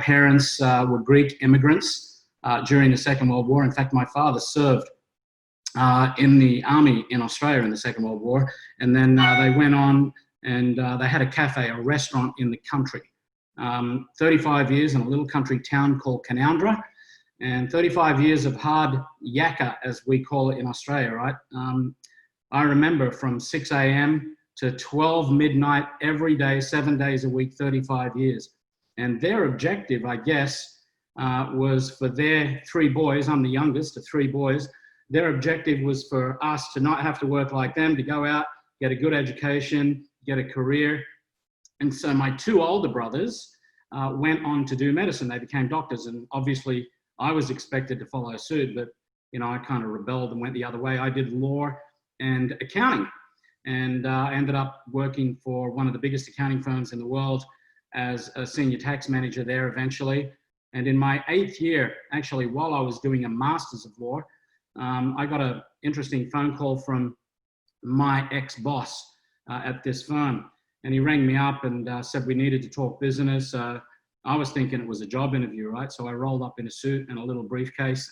parents were Greek immigrants during the Second World War. In fact, my father served in the army in Australia in the Second World War. And then they went on and they had a cafe, a restaurant in the country. 35 years in a little country town called Canowindra, and 35 years of hard yakka, as we call it in Australia, right? I remember from 6 a.m. to 12 midnight every day, 7 days a week, 35 years. And their objective, I guess, was for their 3 boys, I'm the youngest of 3 boys, their objective was for us to not have to work like them, to go out, get a good education, get a career. And so my 2 older brothers went on to do medicine. They became doctors, and obviously I was expected to follow suit, but you know, I kind of rebelled and went the other way. I did law and accounting, and I ended up working for one of the biggest accounting firms in the world as a senior tax manager there eventually. And in my 8th year, actually, while I was doing a master's of law, I got an interesting phone call from my ex-boss at this firm. And he rang me up and said we needed to talk business. I was thinking it was a job interview, right? So I rolled up in a suit and a little briefcase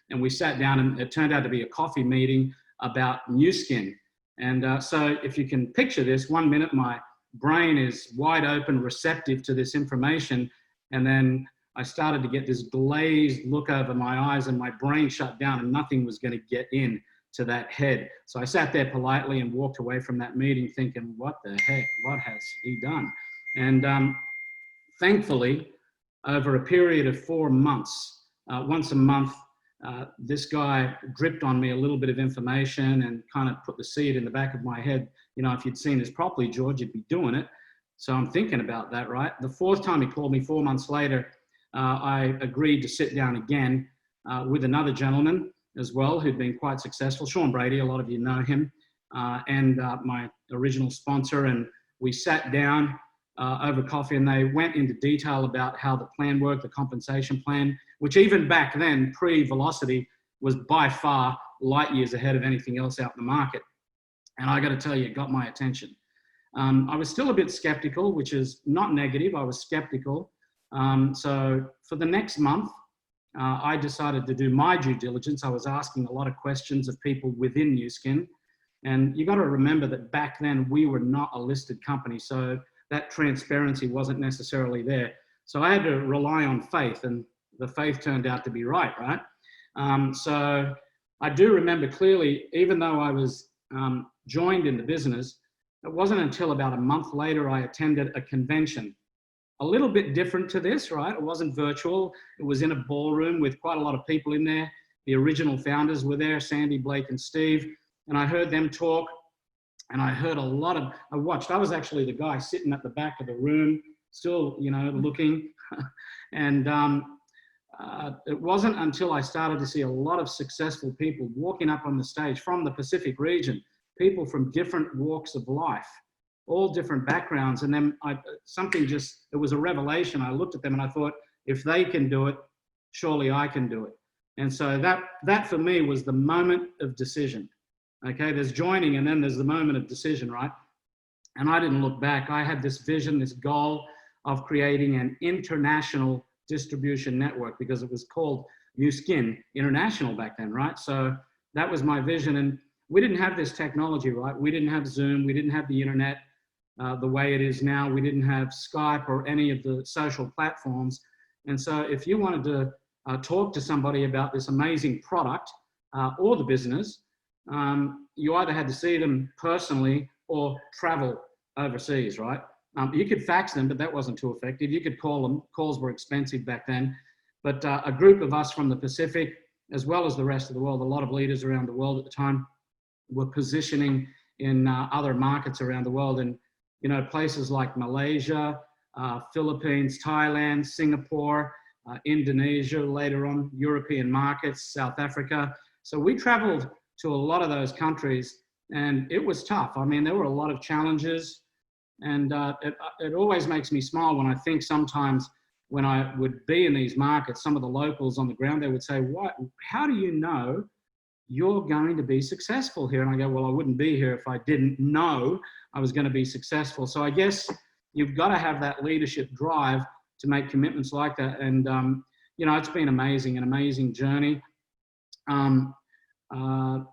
and we sat down, and it turned out to be a coffee meeting about Nu Skin. And so if you can picture this, 1 minute my brain is wide open, receptive to this information. And then I started to get this glazed look over my eyes and my brain shut down and nothing was going to get in to that head. So I sat there politely and walked away from that meeting thinking, what the heck, what has he done? And thankfully, over a period of 4 months, once a month, this guy dripped on me a little bit of information and kind of put the seed in the back of my head. You know, if you'd seen this properly, George, you'd be doing it. So I'm thinking about that, right? The 4th time he called me 4 months later, I agreed to sit down again with another gentleman as well, who'd been quite successful, Sean Brady, a lot of you know him, and my original sponsor. And we sat down over coffee and they went into detail about how the plan worked, the compensation plan, which even back then, pre-Velocity, was by far light years ahead of anything else out in the market. And I got to tell you, it got my attention. I was still a bit skeptical, which is not negative. I was skeptical. So for the next month, I decided to do my due diligence. I was asking a lot of questions of people within Nu Skin. And you got to remember that back then we were not a listed company. So that transparency wasn't necessarily there. So I had to rely on faith, and the faith turned out to be right? So I do remember clearly, even though I was joined in the business, it wasn't until about a month later I attended a convention. A little bit different to this, right? It wasn't virtual. It was in a ballroom with quite a lot of people in there. The original founders were there, Sandy, Blake, and Steve. And I heard them talk, and I heard a lot of, I was actually the guy sitting at the back of the room, still, you know, looking. And it wasn't until I started to see a lot of successful people walking up on the stage from the Pacific region, people from different walks of life, all different backgrounds. And then it was a revelation. I looked at them and I thought, if they can do it, surely I can do it. And so that for me was the moment of decision. Okay, there's joining and then there's the moment of decision, right? And I didn't look back. I had this vision, this goal of creating an international distribution network, because it was called Nu Skin International back then, right? So that was my vision. And we didn't have this technology, right? We didn't have Zoom. We didn't have the internet the way it is now. We didn't have Skype or any of the social platforms. And so if you wanted to talk to somebody about this amazing product or the business, you either had to see them personally or travel overseas, right? You could fax them, but that wasn't too effective. You could call them. Calls were expensive back then. But a group of us from the Pacific, as well as the rest of the world, a lot of leaders around the world at the time, were positioning in other markets around the world. And, you know, places like Malaysia, Philippines, Thailand, Singapore, Indonesia, later on European markets, South Africa. So we traveled to a lot of those countries, and it was tough. I mean, there were a lot of challenges, and it always makes me smile when I think sometimes when I would be in these markets, some of the locals on the ground, they would say, how do you know you're going to be successful here? And I go, well, I wouldn't be here if I didn't know I was going to be successful. So I guess you've got to have that leadership drive to make commitments like that. And, you know, it's been amazing, an amazing journey.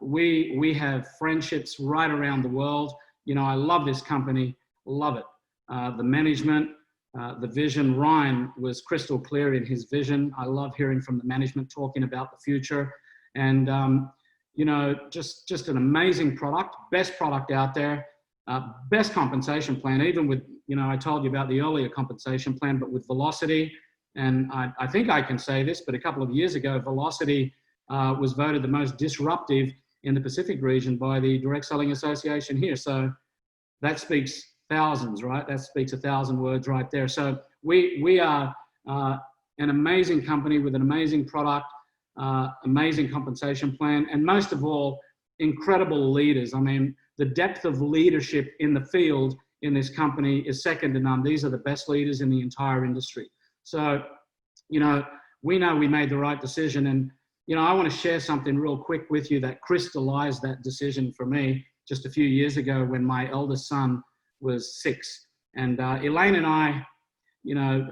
We have friendships right around the world. You know, I love this company, love it. The management, the vision. Ryan was crystal clear in his vision. I love hearing from the management talking about the future. And, you know, just an amazing product, best product out there, best compensation plan, even with, you know, I told you about the earlier compensation plan, but with Velocity. And I think I can say this, but a couple of years ago, Velocity was voted the most disruptive in the Pacific region by the Direct Selling Association here. So that speaks thousands, right? That speaks 1,000 words right there. So we are an amazing company with an amazing product, amazing compensation plan, and most of all, incredible leaders. I mean, the depth of leadership in the field in this company is second to none. These are the best leaders in the entire industry. So, you know we made the right decision. And, you know, I want to share something real quick with you that crystallized that decision for me just a few years ago when my eldest son was 6. And Elaine and I, you know,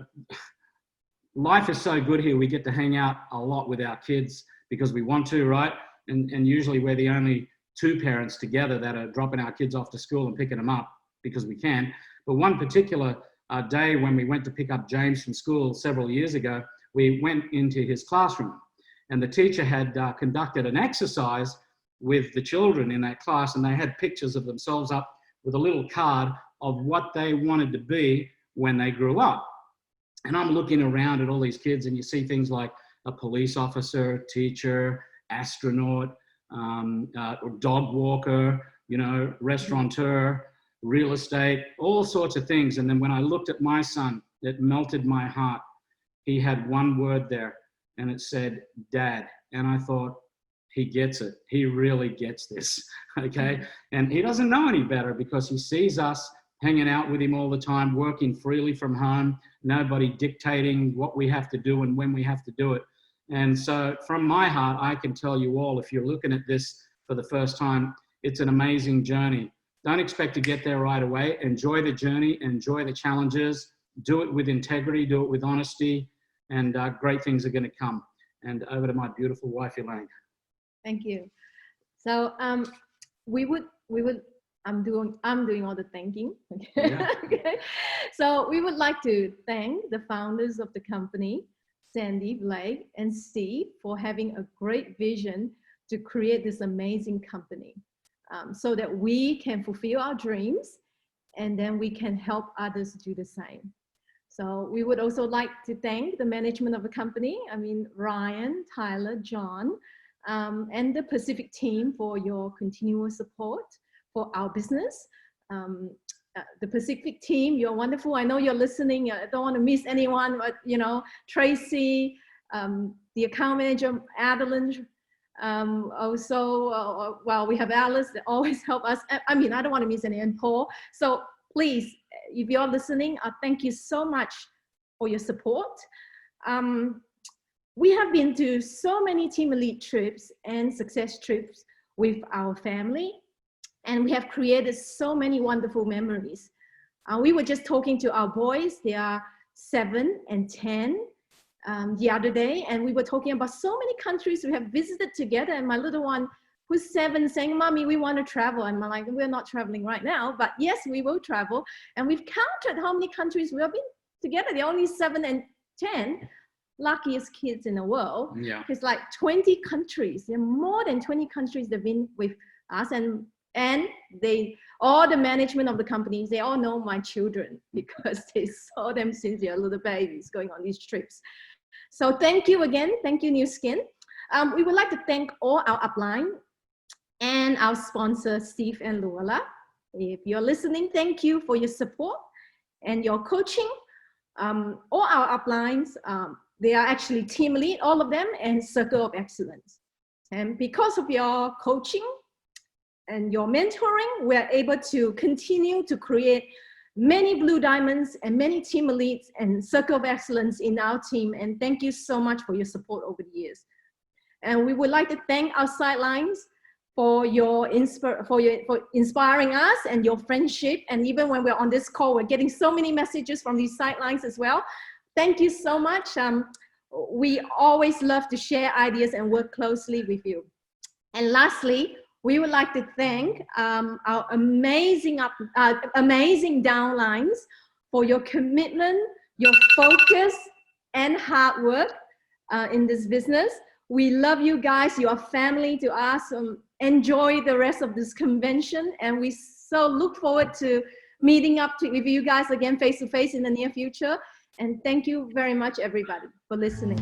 life is so good here. We get to hang out a lot with our kids because we want to, right? And usually we're the only 2 parents together that are dropping our kids off to school and picking them up because we can. But one particular day when we went to pick up James from school several years ago, we went into his classroom, and the teacher had conducted an exercise with the children in that class, and they had pictures of themselves up with a little card of what they wanted to be when they grew up. And I'm looking around at all these kids, and you see things like a police officer, teacher, astronaut, dog walker, you know, restaurateur, real estate, all sorts of things. And then when I looked at my son, it melted my heart. He had one word there, and it said, Dad. And I thought, he gets it. He really gets this, okay? And he doesn't know any better because he sees us hanging out with him all the time, working freely from home, nobody dictating what we have to do and when we have to do it. And so from my heart, I can tell you all, if you're looking at this for the first time, it's an amazing journey. Don't expect to get there right away. Enjoy the journey, enjoy the challenges, do it with integrity, do it with honesty, and great things are going to come. And over to my beautiful wife, Elaine. Thank you. So I'm doing all the thanking. Okay. Yeah. Okay. So we would like to thank the founders of the company, Sandy, Blake, and Steve, for having a great vision to create this amazing company, so that we can fulfill our dreams and then we can help others do the same. So we would also like to thank the management of the company. I mean, Ryan, Tyler, John, and the Pacific team for your continuous support for our business. The Pacific team, you're wonderful. I know you're listening. I don't want to miss anyone, but you know, Tracy, the account manager, Adeline, also, well, we have Alice that always help us. I mean, I don't want to miss any, and Paul. So please, if you're listening, thank you so much for your support. We have been to so many Team Elite trips and success trips with our family, and we have created so many wonderful memories. We were just talking to our boys. They are 7 and 10 the other day, and we were talking about so many countries we have visited together, and my little one who's 7 saying, Mommy, we want to travel. And I'm like, we're not traveling right now, but yes, we will travel. And we've counted how many countries we have been together. They're only 7 and 10. Luckiest kids in the world. Yeah. It's like 20 countries. There are more than 20 countries they've been with us, and they, all the management of the companies, they all know my children because they saw them since they're little babies going on these trips. So thank you again. Thank you, New Skin. We would like to thank all our upline and our sponsor, Steve and Luella. If you're listening, thank you for your support and your coaching. All our uplines, they are actually Team Elite, all of them, and Circle of Excellence. And because of your coaching and your mentoring, we're able to continue to create many Blue Diamonds and many Team Elites and Circle of Excellence in our team. And thank you so much for your support over the years. And we would like to thank our sidelines for inspiring us and your friendship. And even when we're on this call, we're getting so many messages from these sidelines as well. Thank you so much. We always love to share ideas and work closely with you. And lastly, we would like to thank our amazing downlines for your commitment, your focus, and hard work in this business. We love you guys. You are family to us. Enjoy the rest of this convention, and we so look forward to meeting up with you guys again face to face in the near future. And thank you very much, everybody, for listening.